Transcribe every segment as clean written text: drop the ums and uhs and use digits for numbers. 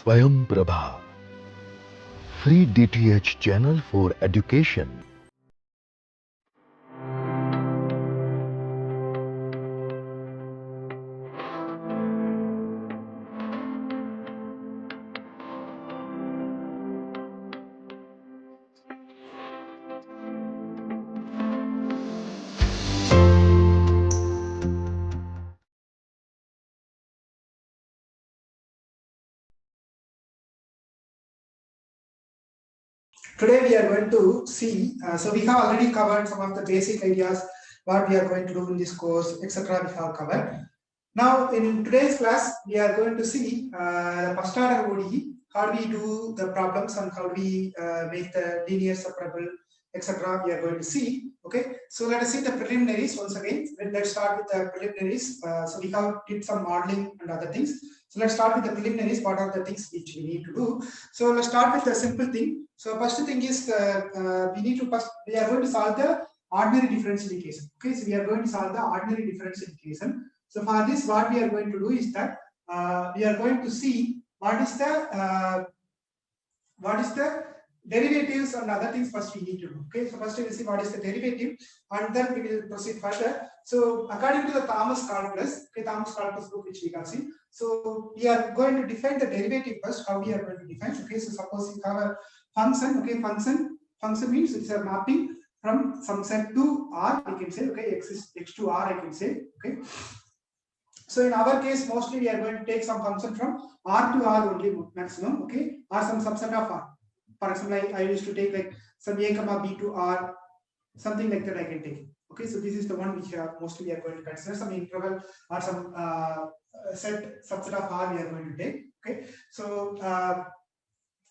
Swayam Prabha, free DTH channel for education. Today we are going to see, so we have already covered some of the basic ideas, what we are going to do in this course, etc. we have covered. Now in today's class, we are going to see the first order ODE, how do we do the problems and how do we make the linear separable, etc. we are going to see. Okay, so let us see the preliminaries once again. Let's start with the preliminaries. So we have did some modeling and other things. So let's start with the preliminaries, what are the things which we need to do. So let's start with the simple thing. So first thing is we are going to solve the ordinary differential equation. Okay, so we are going to solve the ordinary differential equation. So for this, what we are going to do is that we are going to see what is the derivatives and other things first we need to do. Okay, so first we will see what is the derivative and then we will proceed further. So according to the Thomas calculus, okay, Thomas calculus book which we can see. So we are going to define the derivative first. How we are going to define? Okay, so suppose you have a function. Okay, function means it's a mapping from some set to R. We can say okay, x to R. I can say okay. So in our case, mostly we are going to take some function from R to R only maximum, okay, or some subset of R. For example, I used to take like some A comma B to R, something like that I can take. Okay, so this is the one which mostly we are going to consider some interval or some set subset of R we are going to take. Okay, so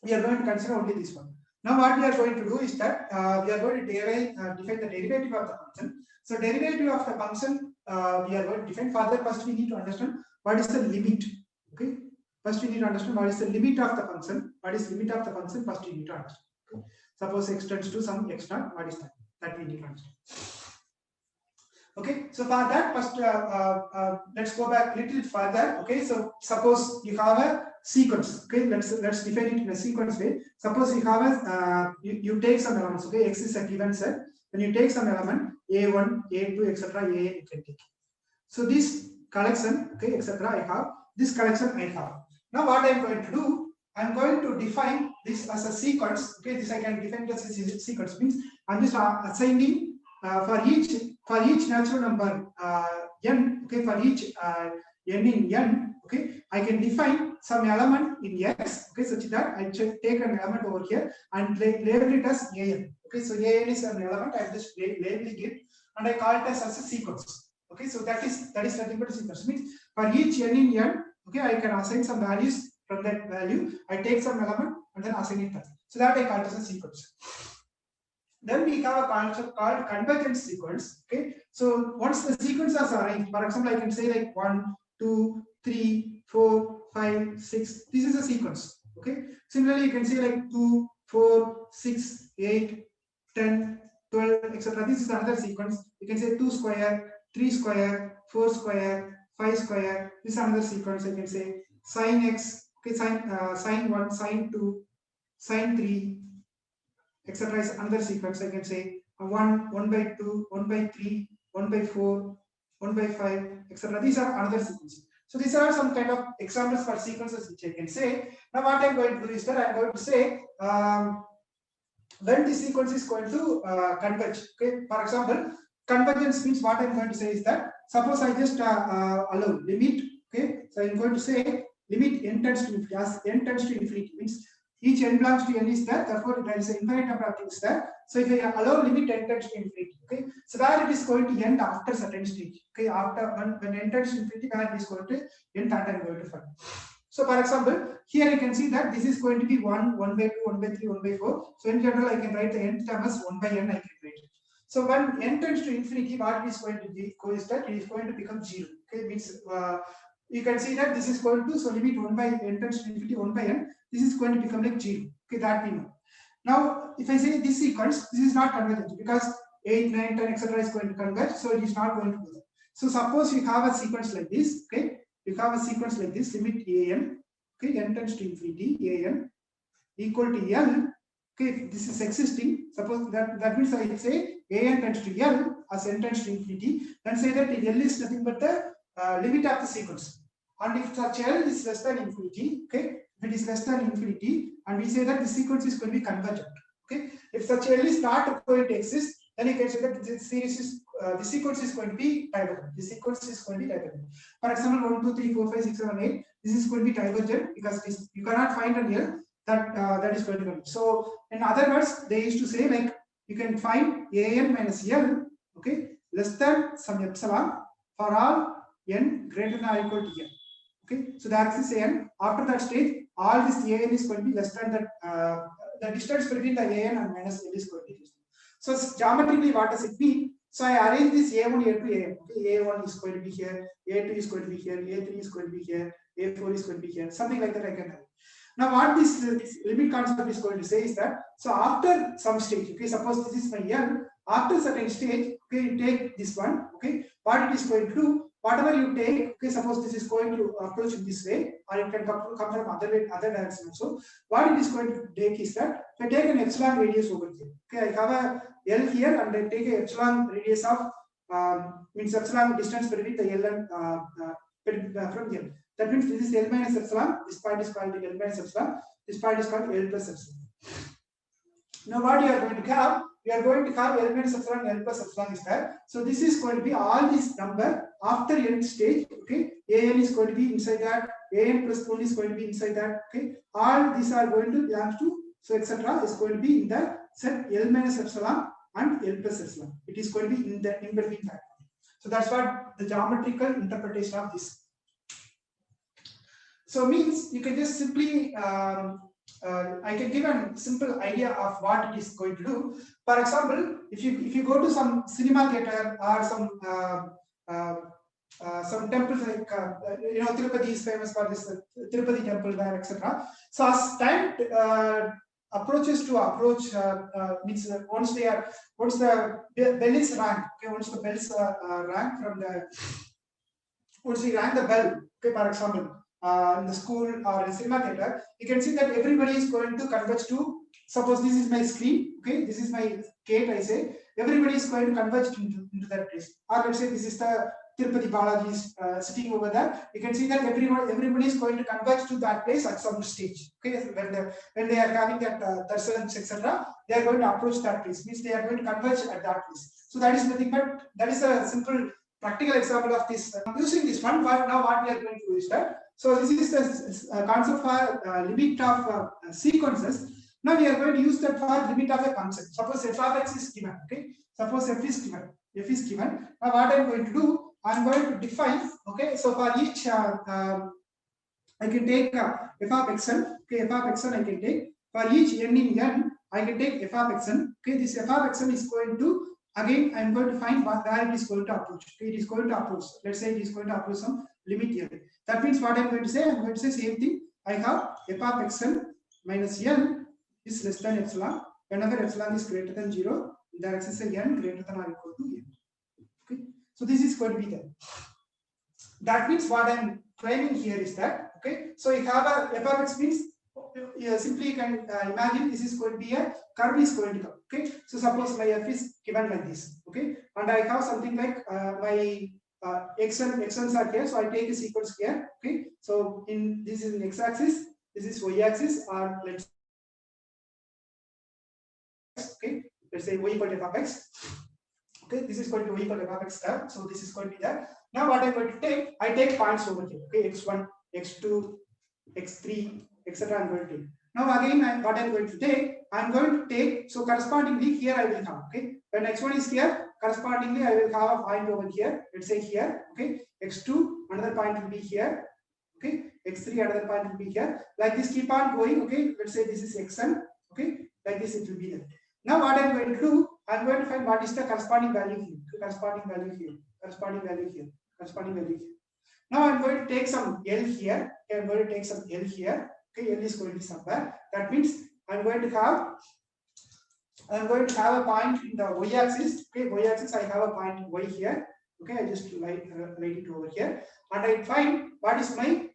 we are going to consider only this one. Now what we are going to do is that we are going to define the derivative of the function. So derivative of the function we are going to define. Further, first we need to understand what is the limit. Okay, first we need to understand what is the limit of the function. What is limit of the function? First we need to understand. Okay? Suppose x tends to some x naught. What is that? That we need to understand. Okay, so for that first let's go back a little further. Okay, so suppose you have a sequence. Okay, let's define it in a sequence way. Suppose you have a you take some elements. Okay, x is a given set. When you take some element a1, a2, etc. a you can take. So this collection, okay, etc. I have this collection I have. Now what I am going to do? I am going to define this as a sequence. Okay, this I can define this as a sequence means I'm just assigning for each natural number n. Okay, for each n in n. Okay, I can define some element in x. Okay, such that I take an element over here and label it as an. Okay, so an is an element. I just labeling it and I call it as a sequence. Okay, so that is nothing but a sequence. Means for each n in n, okay, I can assign some values from that value. I take some element and then assign it. So that I call it as a sequence. Then we have a concept called convergence sequence. Okay, so once the sequences are arranged, for example, I can say like 1, 2, 3, 4, 5, 6. This is a sequence. Okay. Similarly, you can say like 2, 4, 6, 8, 10, 12, etc. This is another sequence. You can say 2 square, 3 square, 4 square, 5 square. This is another sequence. I can say sine x. Okay, sine 1, sine 2, sine 3, etc. is another sequence. I can say 1, 1 by 2, 1 by 3, 1 by 4, 1 by 5, etc. These are another sequences. So these are some kind of examples for sequences which I can say. Now what I'm going to do is that I'm going to say when the sequence is going to converge. Okay, for example, convergence means what I'm going to say is that suppose I just allow limit. Okay, so I'm going to say limit n tends to infinity. As n tends to infinity means each n belongs to n is there, therefore there is an infinite number of things there. So if I allow limit n tends to infinity, okay, so where it is going to end after certain stage, okay, after when n tends to infinity, where it is going to end, that I'm going to find. So for example, here you can see that this is going to be 1, 1 by 2, 1 by 3, 1 by 4. So in general, I can write the nth term as 1 by n, I can write it. So when n tends to infinity, what it is going to be is that it is going to become 0. Okay, means you can see that this is going to, so limit 1 by n tends to infinity 1 by n, this is going to become like 0. Okay, that we know. Now, if I say this sequence, this is not convergent because 8, 9, 10, etc. is going to converge, so it is not going to do that. So suppose you have a sequence like this, okay, you have a sequence like this, limit an, okay, n tends to infinity, an equal to L. Okay, if this is existing, suppose that means I say an tends to L as n tends to infinity, then say that L is nothing but the limit of the sequence. And if such L is less than infinity, okay, if it is less than infinity, and we say that the sequence is going to be convergent. Okay, if such L is not going to exist, then you can say that this series is the sequence is going to be divergent. The sequence is going to be divergent. For example, 1, 2, 3, 4, 5, 6, 7, 8. This is going to be divergent because you cannot find an L that is going to be. So in other words, they used to say like you can find an minus L, okay, less than some epsilon for all n greater than or equal to n. Okay, so the axis an. After that stage, all this an is going to be less than that. The distance between the an and minus L is going to be less. So geometrically, what does it mean? So I arrange this A1, A2, A. Okay, A1 is going to be here, A2 is going to be here, A3 is going to be here, A4 is going to be here, something like that I can have. Now, what this limit concept is going to say is that, so after some stage, okay, suppose this is my L, after certain stage, okay, you take this one, okay, what it is going to do, whatever you take, okay, suppose this is going to approach in this way, or it can come from other way, other direction also. What it is going to take is that, if I take an epsilon radius over here, okay, I have a L here, and I take a epsilon radius of, means epsilon distance between the L and from L. That means this is L minus epsilon, this point is called L minus epsilon, this point is called L plus epsilon. Now what you are going to have, we are going to have L minus epsilon, L plus epsilon is there. So this is going to be all this number after n stage, okay, an is going to be inside that, an plus 1 is going to be inside that, okay, all these are going to belong to, so etc. is going to be in the set L minus epsilon and L plus epsilon. It is going to be in the in between that. So that's what the geometrical interpretation of this. So means you can just simply, I can give a simple idea of what it is going to do. For example, if you go to some cinema theater or some temples like Tirupati is famous for this Tirupati temple there, etc. So as time approaches to approach means once the bell is rang, okay, once the bells rang from the once we rang the bell, okay, for example. In the school or in cinema theater, you can see that everybody is going to converge to, suppose this is my screen, okay, this is my gate, I say, everybody is going to converge into that place. Or let's say this is the Tirupati Balaji is sitting over there, you can see that everybody is going to converge to that place at some stage. Okay, when they are having that darshans, etc., they are going to approach that place, means they are going to converge at that place. So that is nothing but, that is a simple practical example of this. Using this one, but now what we are going to do is that, so this is the concept for limit of sequences. Now we are going to use that for limit of a concept. Suppose f of x is given, okay, suppose f is given. Now what I am going to do, I am going to define, okay, so for each I can take f of xn, okay, f of xn I can take, for each n in n, I can take f of xn, okay, this f of xn is going to, again I am going to find where it is going to approach, okay, it is going to approach, let's say it is going to approach some limit here. That means what I am going to say, I am going to say same thing, I have f of xn minus n is less than epsilon, whenever epsilon is greater than 0, the axis is n greater than or equal to n. Okay, so this is going to be there. That means what I am claiming here is that, okay, so you have a f of x means, simply you can imagine this is going to be a curve is going to come, okay, so suppose my f is given like this, okay, and I have something like my xn's are here, so I take a sequence here, okay, so in this is in x-axis, this is y-axis, or let's say y equal to f of x, okay, this is going to be y equal to f of x curve, so this is going to be there. Now what I'm going to take, I take points over here, okay, x1, x2, x3, etc. I'm going to take. Now again, what I'm going to take, I'm going to take, so correspondingly here I will have, okay, when x1 is here, correspondingly I will have a point over here, let's say here, okay, x2, another point will be here, okay, x3, another point will be here, like this keep on going, okay, let's say this is xn, okay, like this it will be there. Now what I'm going to do, I'm going to find what is the corresponding value here, corresponding value here, corresponding value here, corresponding value here. Now I'm going to take some L here, okay, I'm going to take some L here, okay, L is going to be somewhere. That means I'm going to have a point in the y-axis, okay, y-axis I have a point y here, okay, I just write it over here, and I find what is my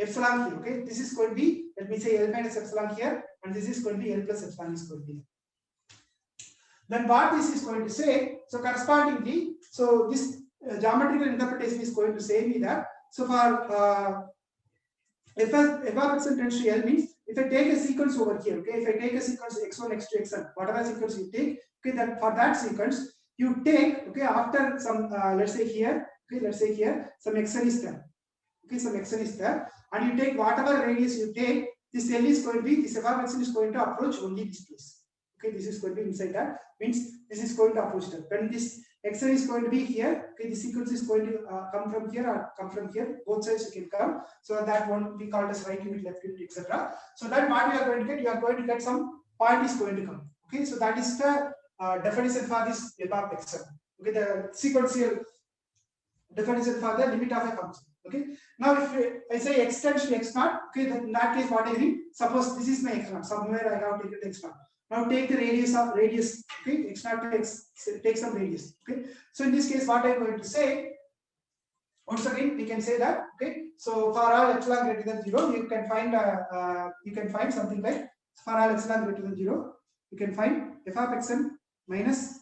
epsilon here. Okay, this is going to be, let me say L minus epsilon here, and this is going to be L plus epsilon is going to be. Then what this is going to say, so correspondingly, so this geometrical interpretation is going to say me that, so for if f of xn tends to L means, if I take a sequence over here, okay, if I take a sequence x1, x2, xn, whatever sequence you take, okay, then for that sequence, you take, okay, after some, let's say here, okay, let's say here, some xn is there, okay, some xn is there, and you take whatever radius you take, this L is going to be, this f of xn is going to approach only this place. Okay, this is going to be inside that, means this is going to approach that. When this xn is going to be here, okay, the sequence is going to come from here or come from here, both sides you can come. So that one we call as right limit, left limit, etc. So that what you are going to get, you are going to get some point is going to come. Okay, so that is the definition for this f of xn. Okay, the sequential definition for the limit of a function. Okay, now if I say x tends to x naught, okay, then in that case what I mean, suppose this is my x naught, somewhere I have taken x naught. Now take the radius of radius, okay, x naught to x, take some radius, okay. So in this case, what I'm going to say, once again, we can say that, okay. So for all epsilon greater than 0, you can find something like, for all epsilon greater than 0, you can find f of xn minus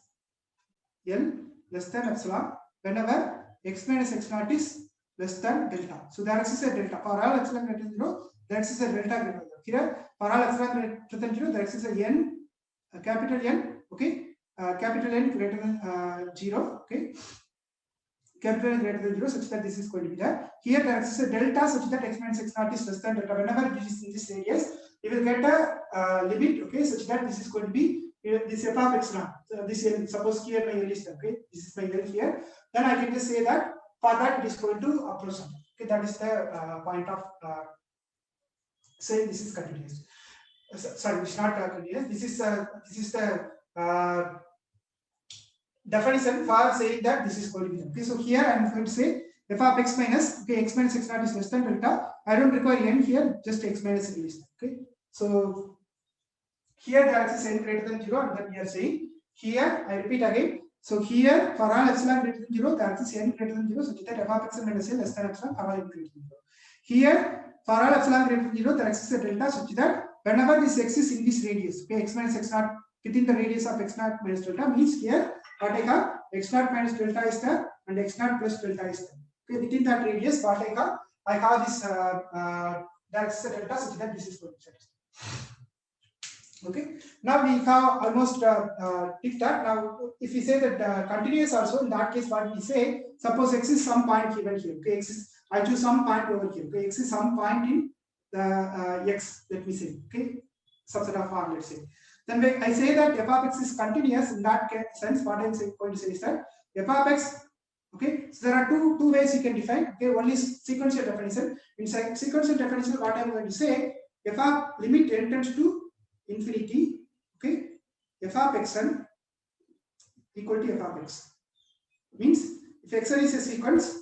L less than epsilon whenever x minus x naught is less than delta. So there exists a delta for all epsilon greater than 0. There exists a delta greater than 0. Here for all epsilon greater than 0, there exists a n, a capital N, okay, capital N greater than 0, okay, capital N greater than 0, such that this is going to be there. Here there exists a delta such that x minus x naught is less than delta. Whenever this is in this radius, you will get a limit, okay, such that this is going to be this f of epsilon. So this L, suppose here my L is there, okay, this is my L here. Then I can just say that for that it is going to approach something. Okay, that is the point of saying this is continuous. Sorry, it's not continuous. This is the definition for saying that this is going to be. Okay, so here I am going to say f of x minus, okay, x minus x naught is less than delta. I don't require n here, just x minus n is. Okay, so here there is n greater than 0, and then we are saying here, I repeat again. So here for all epsilon greater than 0, there is n greater than 0, such that f of x minus n less than epsilon for all n greater than 0. Here for all epsilon greater than 0, there exists a delta such that whenever this x is in this radius, okay, x minus x naught within the radius of x naught minus delta, means here what I have, x naught minus delta is there and x naught plus delta is there. Okay, within that radius, what I have this there exists a delta such that this is going to satisfy. Okay, now we have almost ticked that. Now if we say that continuous also, in that case what we say, suppose x is some point given here, okay, x is, I choose some point over here, okay, x is some point in the x, let me say, okay, subset of R, let's say. Then when I say that f of x is continuous, in that sense what I'm going to say is that f of x, okay, so there are two ways you can define. Okay, one is sequential definition. In sequential definition, what I'm going to say, f of limit n tends to infinity, okay, f of xn equal to f of x. Means if xn is a sequence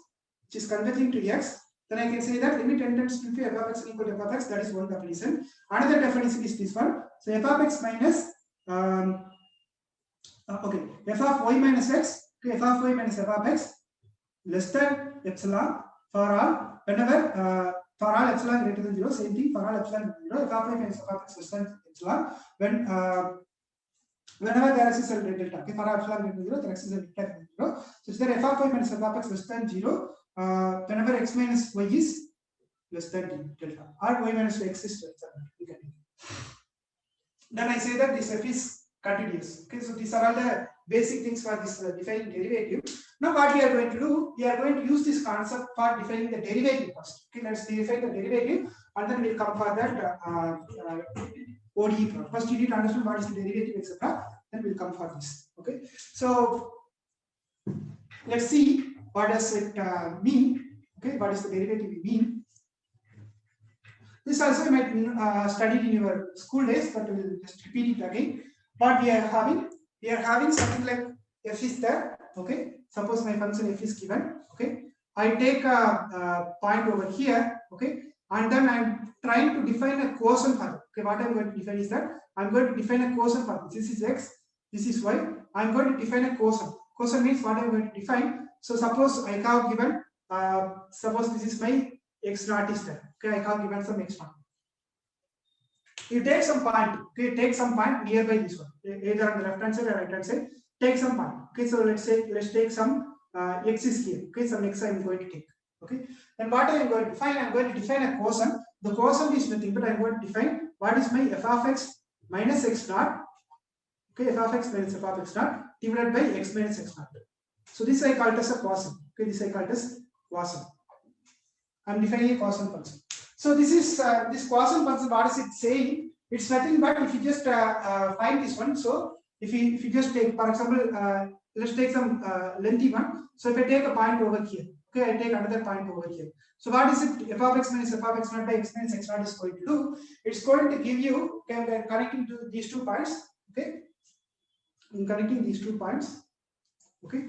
which is converging to x, then I can say that limit n tends to f of x equal to f of x. That is one definition. Another definition is this one. So f of x minus okay, f of y minus x, okay, f of y minus f of x less than epsilon for all, whenever for all epsilon greater than 0, same thing for all epsilon greater than 0, f of y minus f of x less than epsilon when whenever there is a delta, okay, for epsilon greater than 0, there is a delta 0. So is there f of y minus f of x less than 0 whenever x minus y is less than delta, or y minus x is less than delta. Then I say that this f is continuous. Okay, so these are all the basic things for this defining derivative. Now what we are going to do, we are going to use this concept for defining the derivative first. Okay, let's define the derivative and then we'll come for that ODE. First you need to understand what is the derivative, etc. Then we'll come for this. Okay, so let's see what does it mean. Okay, what is the derivative mean? This also you might studied in your school days, but we'll just repeat it again. What we are having something like f is there. Okay, suppose my function f is given. Okay, I take a point over here. Okay, and then I'm trying to define a quotient for it. Okay, what I'm going to define is that I'm going to define a quotient for this. This is x, this is y. I'm going to define a quotient. Quotient means what I'm going to define. So suppose I have given, suppose this is my x naught is there. Okay, I have given some x1. You take some point. Okay, take some point nearby this one, either on the left hand side or right hand side. Take some point. Okay, so let's take some x is here. Okay, some x I am going to take. Okay, then what I am going to define? I am going to define a quotient. The quotient is nothing but I am going to define what is my f of x minus x naught. Okay, f of x minus f of x naught divided by x minus x naught. So this I call it as a quotient. Okay, this I call it as quotient. I am defining a quotient function. So this is this quotient function. What is it saying? It's nothing but if you just find this one. So if you just take, for example, let's take some lengthy one. So if I take a point over here, okay, I take another point over here. So what is it? F of x minus f of x naught by x minus x naught is going to do? It's going to give you, okay, connecting to these 2 points. Okay, in connecting these 2 points. Okay.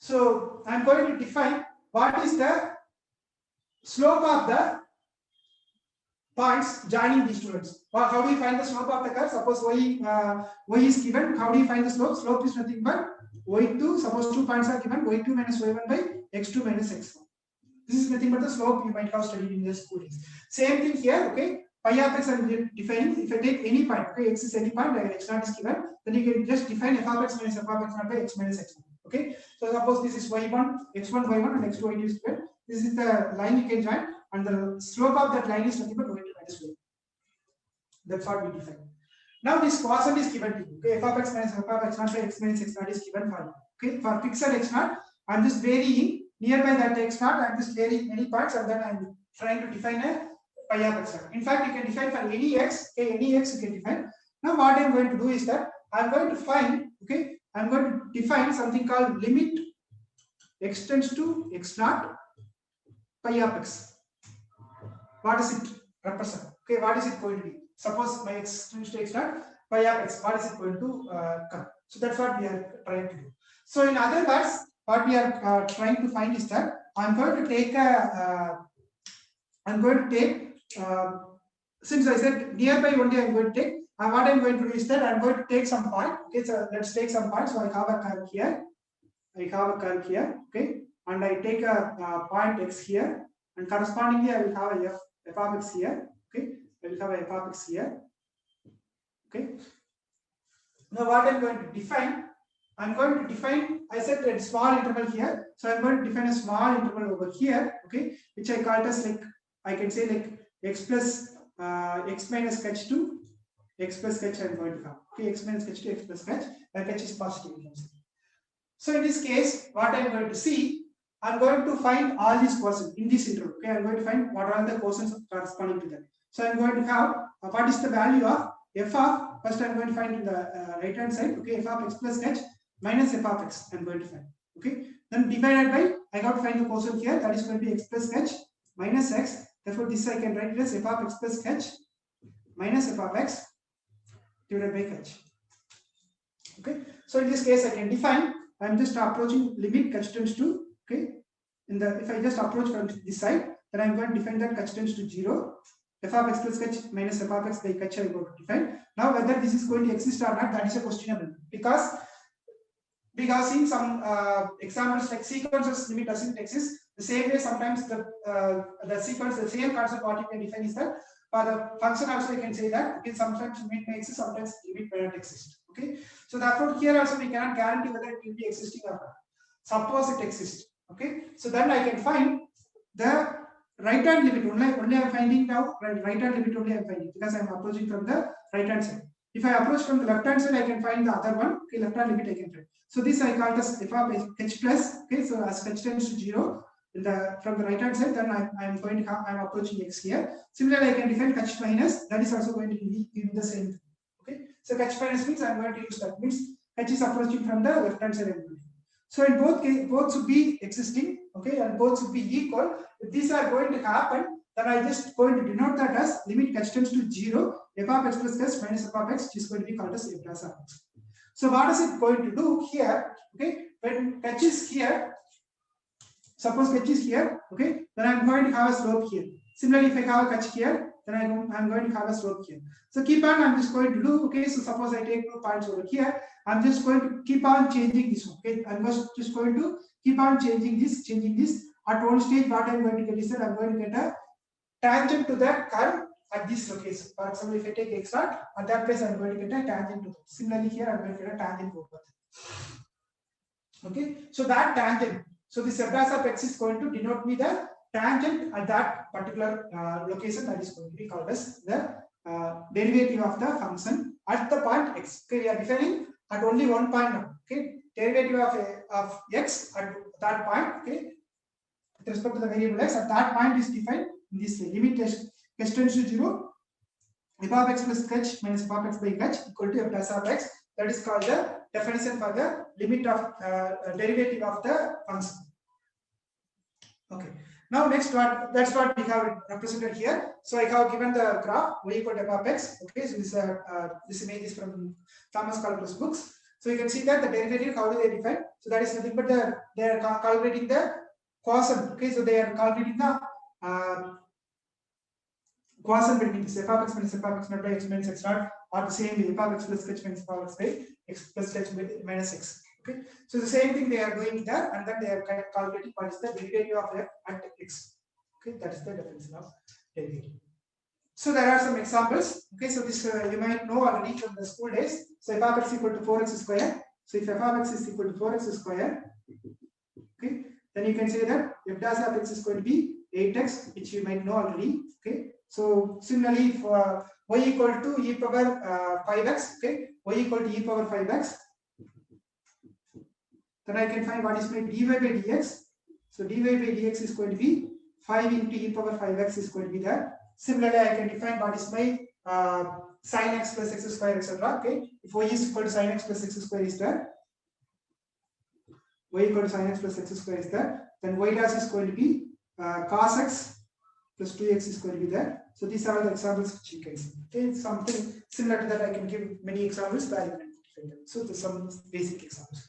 So I'm going to define what is the slope of the points joining these two lines. How do we find the slope of the curve? Suppose y is given. How do you find the slope? Slope is nothing but y2. Suppose 2 points are given, y2 minus y1 by x2 minus x1. This is nothing but the slope you might have studied in your school days. Same thing here. Okay, phi of x I'm defining. If I take any point, okay, x is any point, x0 is given, then you can just define f of x minus f of x0 by x minus x1. Okay, so suppose this is y1, x1 y1 and x2 y2 is given. This is the line you can join, and the slope of that line is nothing but y2 minus y. That's what we define. Now this quotient is given to you. Okay, f of x minus f of x0 by x minus x0 is given for you. Okay, for fixed x0, I'm just varying nearby that x0. I'm just varying many parts, and then I'm trying to define a phi of x0. In fact, you can define for any x. Okay, any x you can define. Now what I'm going to do is that I'm going to find. Okay, I'm going to define something called limit x tends to x0 phi of x. What does it represent? Okay, what is it going to be? Suppose my x tends to x0 phi of x. What is it going to come? So that's what we are trying to do. So in other words, what we are trying to find is that I'm going to take since I said nearby only I'm going to take, and what I'm going to do is that I'm going to take some point. Okay, so let's take some point. So I have a curve here. Okay, and I take a point x here, and correspondingly I will have a f of x here. Okay, I will have a f of x here. Okay. Now what I'm going to define? I said a small interval here, so I'm going to define a small interval over here. Okay, which I call it as like, I can say like x plus x minus sketch to x plus sketch I'm going to have. Okay, x minus sketch to x plus sketch, and sketch is positive. So in this case, what I'm going to see, I'm going to find all these quotients in this interval. Okay, I'm going to find what are the quotients corresponding to that. So I'm going to have what is the value of f of, first I'm going to find in the right hand side. Okay, f of x plus sketch minus f of x I'm going to find. Okay, then divided by, I got to find the quotient here, that is going to be x plus sketch minus x. Therefore this I can write it as f of x plus sketch minus f of x divided by sketch. Okay, so in this case I can define, I'm just approaching limit sketch tends to, okay, if I just approach from this side, then I'm going to define that sketch tends to 0, f of x plus sketch minus f of x by sketch I'm going to define. Now whether this is going to exist or not, that is a questionable, because in some examples like sequences limit doesn't exist. The same way sometimes the sequence, the same concept what you can define is that for the function also you can say that, okay, sometimes limit may exist, sometimes limit may not exist. Okay, so therefore here also we cannot guarantee whether it will be existing or not. Suppose it exists. Okay, so then I can find the right hand limit. Only I'm finding now right hand limit only I'm finding, because I'm approaching from the right hand side. If I approach from the left hand side, I can find the other one. Okay, left hand limit I can find. So this I call as f of h plus. Okay, so as h tends to 0 from the right hand side, then I'm approaching x here. Similarly, I can define h minus. That is also going to be in the same thing. Okay, so h minus means I'm going to use that, means h is approaching from the left hand side. So in both cases, both should be existing. Okay, and both should be equal. If these are going to happen, then I just going to denote that as limit h tends to 0, f of x plus x minus f of x, which is going to be called as f plus of x. So what is it going to do here? Okay, when h is here, suppose h is here, okay, then I'm going to have a slope here. Similarly, if I have a h here, then I'm going to have a slope here. So keep on, I'm just going to do, okay, so suppose I take 2 points over here, I'm just going to keep on changing this one. Okay, I'm just going to keep on changing this. At one stage, what I'm going to get is that I'm going to get a tangent to that curve at this location. For example, if I take x dot, at that place I am going to get a tangent to that. Similarly, here I am going to get a tangent over that. Okay, so that tangent, so this f dash of x is going to denote me the tangent at that particular location, that is going to be called as the derivative of the function at the point x. Okay, we are defining at only one point now. Okay, derivative of x at that point. Okay, with respect to the variable x at that point is defined in this way. Limit x tends to 0, f of x plus h minus f of x by h equal to f dash of x. That is called the definition for the limit of derivative of the function. Okay. Now next one, that's what we have represented here. So I have given the graph y equal to f of x. Okay, so this image is from Thomas Calculus books. So you can see that the derivative, how do they define? So that is nothing but they are calculating the quotient. Okay, so they are calculating the quotient between this f of x minus f of x naught by x minus x naught, or the same way f of x plus h minus f of x by x plus h minus x. Okay, so the same thing they are doing there, and then they are calculating what is the derivative of f at x. Okay, that is the definition of derivative. So there are some examples. Okay, so this you might know already from the school days. So f of x equal to 4x square. So if f of x is equal to 4x square, okay, then you can say that f dash of x is going to be 8x, which you might know already. Okay, so similarly for y equal to e power 5x. Okay, y equal to e power 5x. Then I can find what is my dy by dx. So dy by dx is going to be 5 into e power 5x is going to be there. Similarly, I can define what is my sin x plus x square, etc. Okay, if y is equal to sin x plus x square is there, y equal to sin x plus x square is there, then y dash is going to be cos x plus 2x is going to be there. So these are the examples which you can see. Okay, something similar to that I can give many examples where you can identify them. So there's some basic examples.